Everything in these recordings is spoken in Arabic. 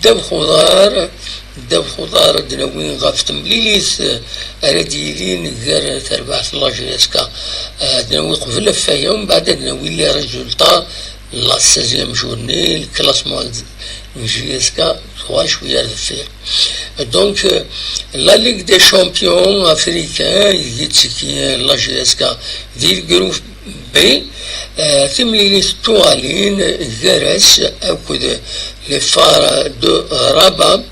داب خضار دناوين غاف تمليليث أرديلين غير تربع لاجيسكا دناوي قبل فيا ومن بعد دناوي لي ريزولطا لا 16 جورني الكلاسمون جيسكا هو شويه دفير دونك لا ليغ دي شامبيون افريكان يتسكي لا جيسكا ديال الجروب بي تمليليث توالين غرس أكد لي فار دو رابا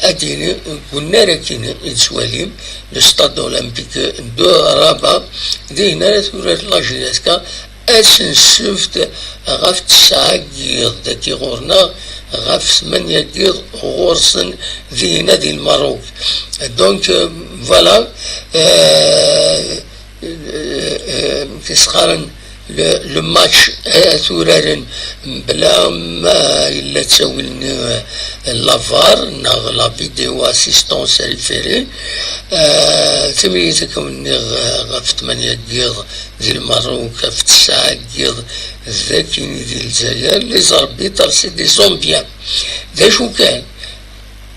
أديني قلنا لكن إتسواليم لستاد أولمبيك دو رابا دينا ثورة لاجيسكا أسنسفت غاف 9 قيض داكي غورنا غاف 8 قيض غورسن ذي نادي المروك دونك فوالا كيسقارن لو ماتش ثورارن بلا ما إلا تساولني لافار ناغ لا فيديو اسيستونس ريفيري تمي تكوني غاف 8 قيض ديال المروك في 9 قيض ذاكيني ديال الجزائر لي زاربيتر سي دي زومبيان داشو كان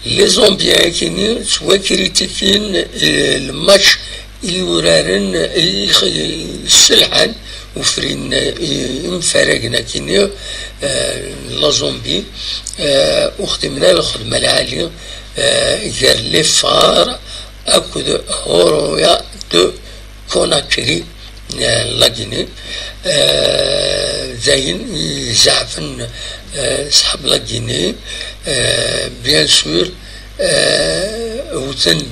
لي زومبيان كاينين سوا كريتيكين الماتش يورارن السلحان وفرين مفارقنا كينيو لا زومبي وخدمنا الخدمة العالية غير لي فار أكد هورويا دو كوناكري لا غيني زين زعفن صحاب لا غيني بيان سور وثن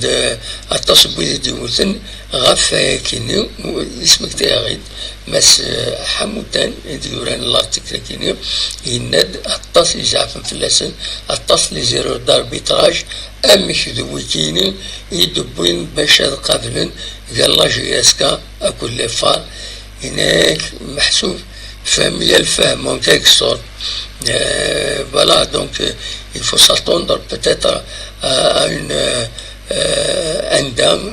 التصبيد دي وثن غفا كينيو اسمك تاغيد مس حمودان ديوران لارتيكل كينيو يند الطاس يزعفن في اللسن الطاس لي زيرو داربيتراج امش ذوي كيني يدبوين باش قبلن قال لا جياسكا اكل لي فار هناك محسوب فاميليا الفهم en quelque sorte. Voilà, donc il faut s'attendre peut-être à un dame,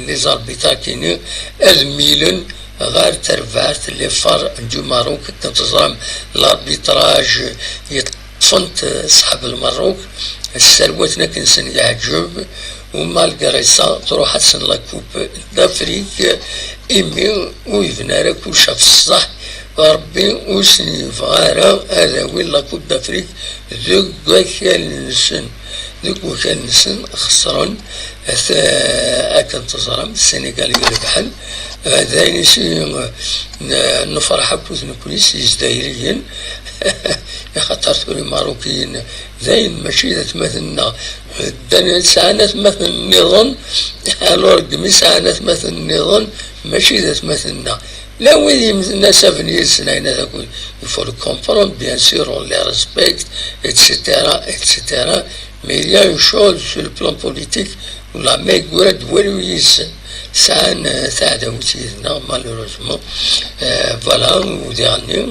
les arbitres qui nous الميلن غير تربعت لي فار دو ماروك كنتظرم الاربيتراج يطفنت صحاب المروك السروتنا كنسن يعجب ومالغري سا تروح تسن لا كوب دافريك ايمي ويفنارا كل شاف الصح ربي وسني فغارا هذا وين لا كوب دافريك ذوك وكان نسن خسرون أكن تظرم السنغال يربحن ذاين شي نفرح بوز نكونيس يزدايريين خاطر تقولي ماروكيين ذاين ماشي ذات مثلنا دانيال ساعات مثل النظام الور دمي ساعات مثل النظام ماشي ذات مثلنا لا وين مثلنا 7 years هنا تقول il faut le comprendre bien sûr on les respecte etc. Mais il y a une chose sur le plan politique où la Megoured Wélouis, ça a malheureusement. Voilà, au dernier,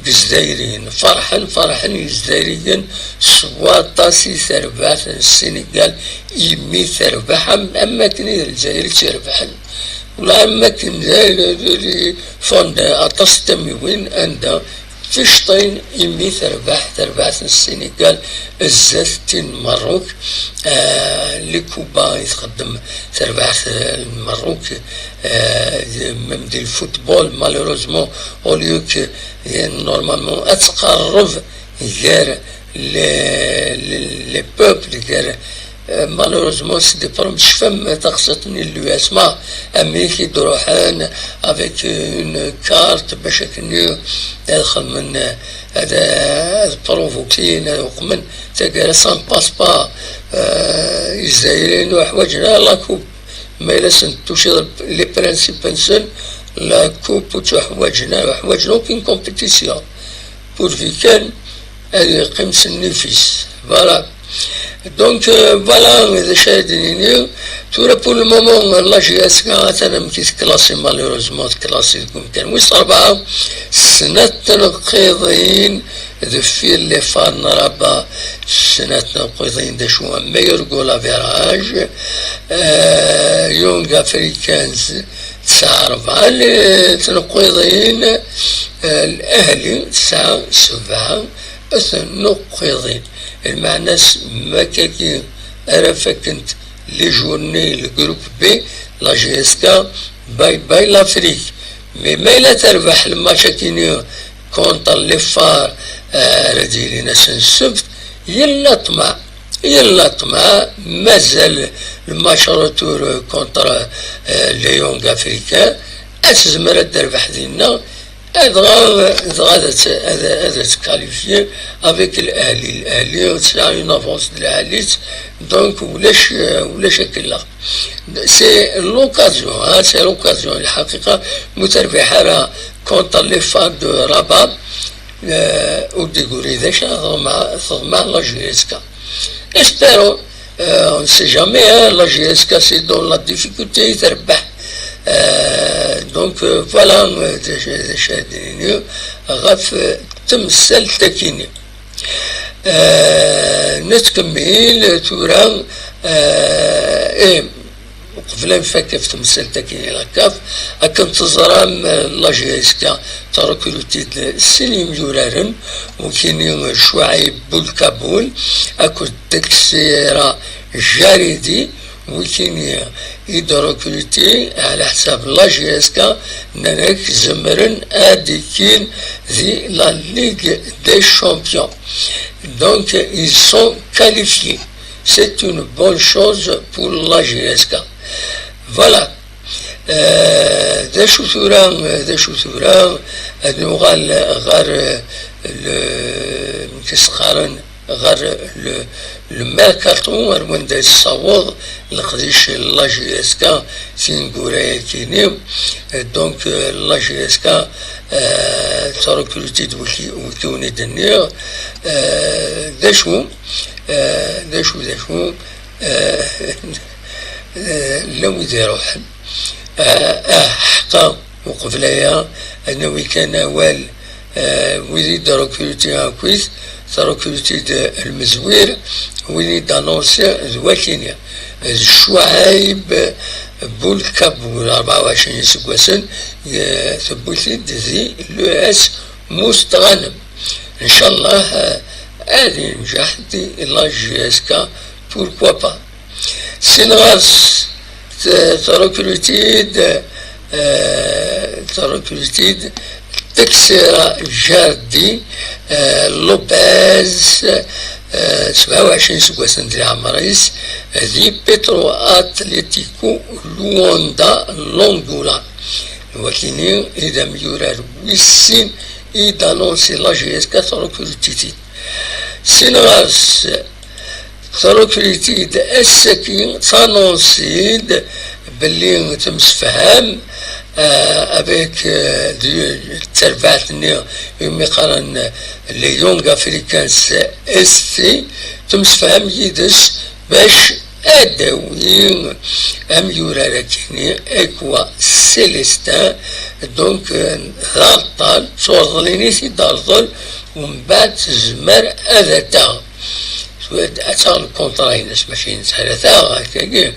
les Zdaïriens, Farhan, les Zdaïriens, soit tassi Servat, Sénégal, Imi Servat, Ammakni, les Zdaïriens, ولا أماكن زي فند أتصتموين عند فشطين يمي تربعت السنغال الزافتين مروك لكوبا يتقدم تربعت المروك ممدي الفوتبول مالوروزمون اوليوك نورمالمون اتقرب غير لي بوبل غير malheureusement c'est des problèmes je fais تقصتني اللي اسمع امريكي دروحان avec une carte باش كنيو يدخل من هذا بروفوكين وقمن تلقى سان باس با الجزائريين وحواجنا لا كوب ما لسن توشي لي برانسيبال لا كوب وحواجنا وكين كومبيتيسيون بورفي كان هذه قيمة النفيس فوالا Donc voilà, les chers pour le moment, là j'ai classé malheureusement classé comme كان ويصربعة سنتنا قيضين ذفير لي فان ربا سنتنا قيضين دشوا ميور جولا فيراج يونغ افريكانز 9-4 اللي تنقيضين الاهلي 9-7 نقيضين المعنى ما كاين أرافكنت لي جورني الجروب بي لا جي اس كا باي باي لافريك مي ما إلا تربح الماتش كينيو كونتر لي فار رديلي ناس السبت يلا طمع مازال الماتش روتور كونتر لي يونغ افريكان أتزمر تربح دينا هذا تكاليفي افيك الاهلي وتسعى اون افونس د الاهلي دونك ولاش كلا سي لوكازيون الحقيقه متربحه راه كونتر لي فار دو رابط وديغوري داش ضمع لا جي اس كا espérons on ne sait jamais la GSK c'est dans la difficulté تربح دونك فوالا شاهدين غاف تمثل تكيني نتكمل تورا قبل نفكر في تمثل تكيني لاكاف اكن تزرام لا جي اس كا تركلوتي السليم يورارن وكاين شعيب بولكابول اكو تكسيرا جاريدي وكاين يدركلوتي على حساب لا جي اس كا نانك زمرن اديكين ذي لا ليغ دي شامبيون دونك ils sont qualifiés c'est une bonne chose pour la GSK voilà ذا شو ثوران نوغال غار كيسقارن غار الميركاتو وين دا الصوض لقديش لا جي اس كا سينغورا كينيم دونك لا جي اس كا تركلوتي وكوني دنيا ذا شو لو يديروحن حقا وقبلها انه كان اول ويلي دروكيوتي كويس دروكيوتي المزوير ويلي دانونسي زواكينيا الشعيب بولكابول 24 سكواسن ثبوتي دزي لو اس مستغنم ان شاء الله هذه نجاح دي لا جي اس كا بوركوا با سينغاس تركلتيد تكسيرا جاردي لوبيز 27 سكواسن ديال عمريس ذي بيترو اتليتيكو لواندا لونغولا وكيني اذا ميورار ويسين يدانونسي لا جي اس كا تركلتيد سينغاس تركلتيد السكين تانونسيد باللي تمسفهم افيك تربعتني يومي قارن لي يونغ افريكانس استي تمسفهم يدس باش اداوين ام يورا راكيني اكوا سيليستان دونك غالطال تورضليني سي دارضل ومن بعد زمر اذاتا أتى الكونتراينس ماشي ثلاثة هكاكي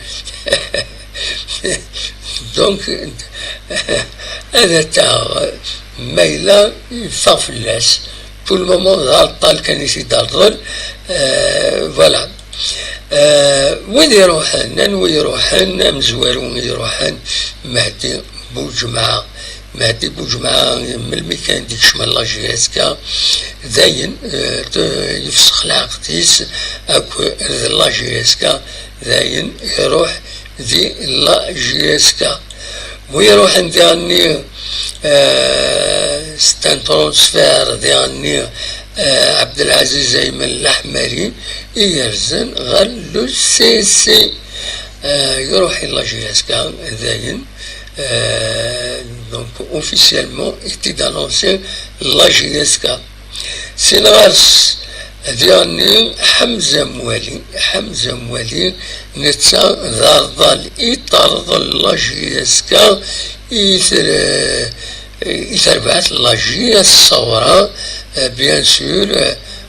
دونك هذا تاع مايلة فافلاس كل مومون غالطال كان يدرر فوالا وين يروحن مزوارون يروحن مهدي بوجمعة من المكان ديك شمال لا جي اس كا داين يفسخ العقديس اكو لا جي اس كا داين يروح دي لا جي اس كا ويروح ديالني ستان ترونسفير ديالني عبد العزيز ايمن الاحمري يرزن غير لو سي سي يروح لا جي اس كا داين donc officiellement était annoncé la GSK. سينغاس ديالني حمزة موالي نتا ضال يطرد لا GSK يتربعت لا جي الصورة bien sûr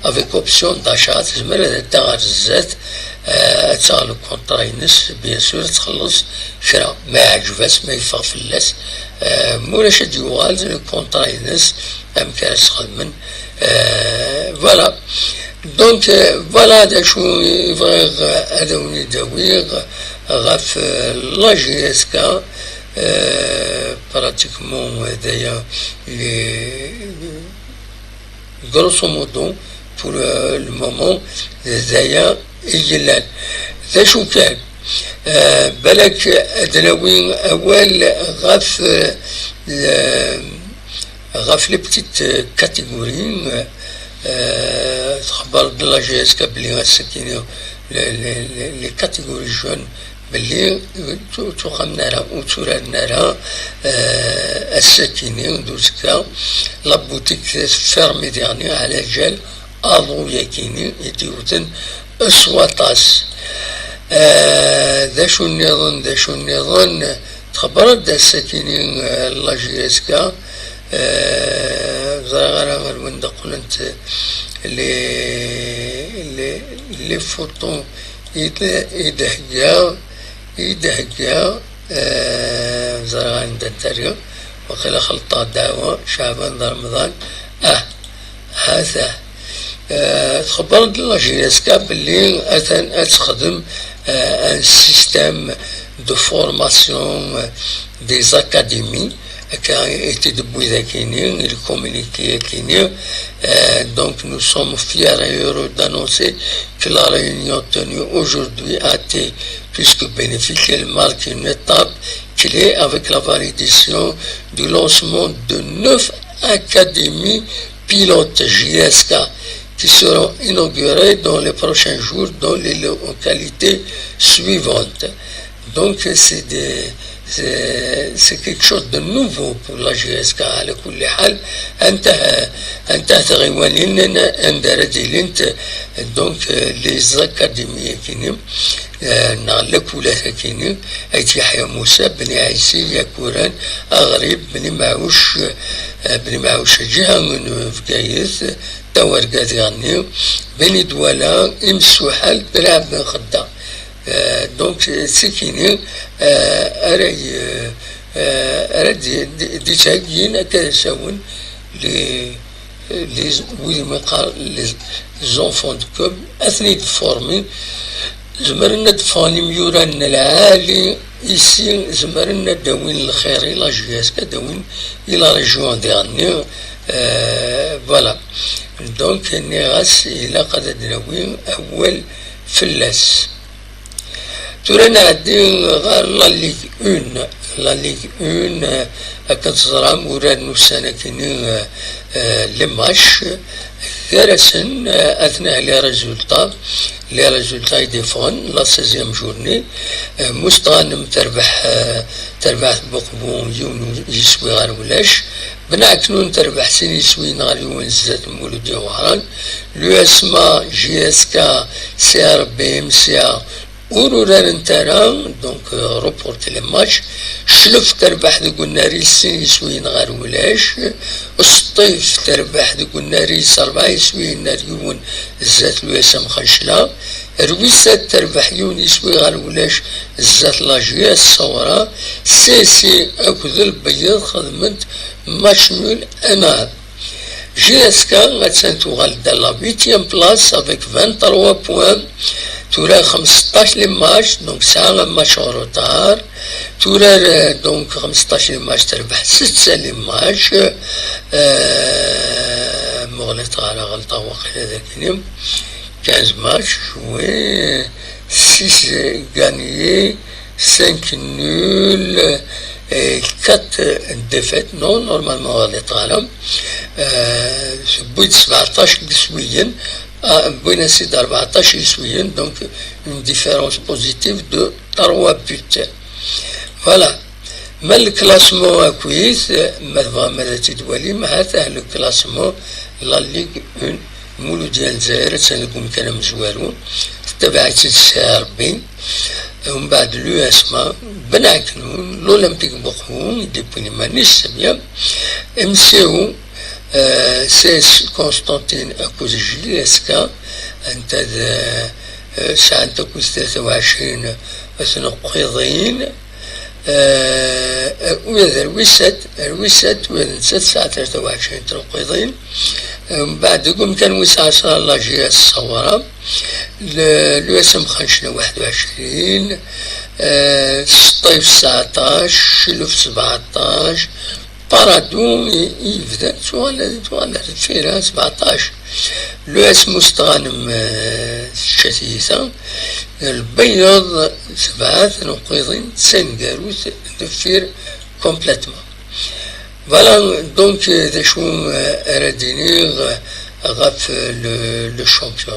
avec option d'achat تزمر هذا تاع الزات تاع الكونتراينس بيان سور تخلص شرا ما عجباس ما يفغفلاس مولاش ديوال الكونتراينس ام كاس خدمن فوالا دونك فوالا هذا شو يبغي هذا ونداوي غاف لا جي اس كا براتيكمون هذايا grosso modo pour le moment هذايا يجلال ذا شو كان بالك ادناوي اول غاف لي بتيت كاتيجوري تخبر لا جي اس كا بلي غاسكينيو لي كاتيجوري جون بلي تخمنا لها وتورنا لها الساكنين دوزكا لا بوتيك فيرمي ديرني على جال اضو يكيني يديوتن اسواطاس ذا شو النظام تخبرت دا الساكنين لا جي اس كا غير من دقل انت لي فوتون يدهجا زرع عند التريو وخلا خلطة دعوة شعبان رمضان هذا تخبرت لا جي اس كا باللي أتخدم ان سيستم دو فورماسيون ديز اكاديمي qui a été débouillé le communiqué donc nous sommes fiers et heureux d'annoncer que la réunion tenue aujourd'hui a été plus que bénéfique. Elle marque une étape clé avec la validation du lancement de 9 académies pilotes JSK qui seront inaugurées dans les prochains jours dans les localités suivantes. Donc c'est quelque chose de nouveau pour la GSK على كل حال انت غيوانين اندرجي دونك لي زاكاديميه كاينين نعلك ولا كاينين ايتي يحيى موسى بني عيسي يكوران اغرب بني معوش جهه من فكايس تورقات غني بني دولا امسوحال بلعب بن خدا دونك سكيني أرى دي تاجين كيساون لي وي ما قال لي زونفون دو كوب اثني فورمي زمرنا دفاني ميوران العالي إيسي زمرنا داوين الخيري لا جياسكا داوين إلى ريجيون ديالنا فوالا دونك نيغاس إلى قد داوين أول فلاس تورينا عدي غير لا ليغ اون كتزرع موراد نوسانا كاينين لي ماتش كارسن اثناء لي ريزولطا يديفون لا 16 جورني مستغنم تربح بقبون يون يسوي غير ولاش بنعكنون تربح سين يسوي غير يون زاد مولودي وهران لو اسما جي اس كا سي ار بي ام سي وروران نتانا دونك روبورت لي ماتش شلف تربح ديك الناري السين يسوين غير ولاش الصيف تربح ديك الناري 4 يسوين ناريون الزات الوسام خنشلا رويسات تربح يون يسوي غير ولاش الزات لاجيا الصورة سي اكد البيض خدمت مشمول انا JSK غتسنتوغال دا لا 8e بلاس افيك 23 بوان تورا 15 لي ماتش دونك ساعة ماتش اون روتار تورا دونك 15 لي ماتش تربح 6 لي ماتش مغلطة على غلطة واقيلا ذاك 15 ماتش جوي 6 غانيي 5 نول 4 ديفيت نو نورمالمون غادي طالب بويت 17 نسويا بوينا سيد 14 نسويا دونك اون ديفيرونس بوزيتيف دو 3 بوت فوالا ما الكلاسمون كويس ماذا تدوالي مع تاع لو كلاسمون لا ليغ اون مولو ديال الجزائر تنقوم كان مزوالون تبعت السي بي ومن بعد لو اسما بنعكنون لولمبيك بوخون ديبوني مانيش سبيا امسيو سيس كونستانتين اكوز جي اسكا انت ساعة تكوز 23 اثناء قيضين وهذا الوسات وهذا 23 تروقيضين. من بعد قم كان وسع 10 لاجي الصورة لو اسم خنشنا 21 سطيف 19 شلوف 17 بارادون يبدا توالد فيرا 17 لو اسم مستغانم الشتيسة البيض 7 نقيضين سنقاروس دفير كومبليتمون. فوالا دونك ذا شو ارديني غاف لو شامبيون.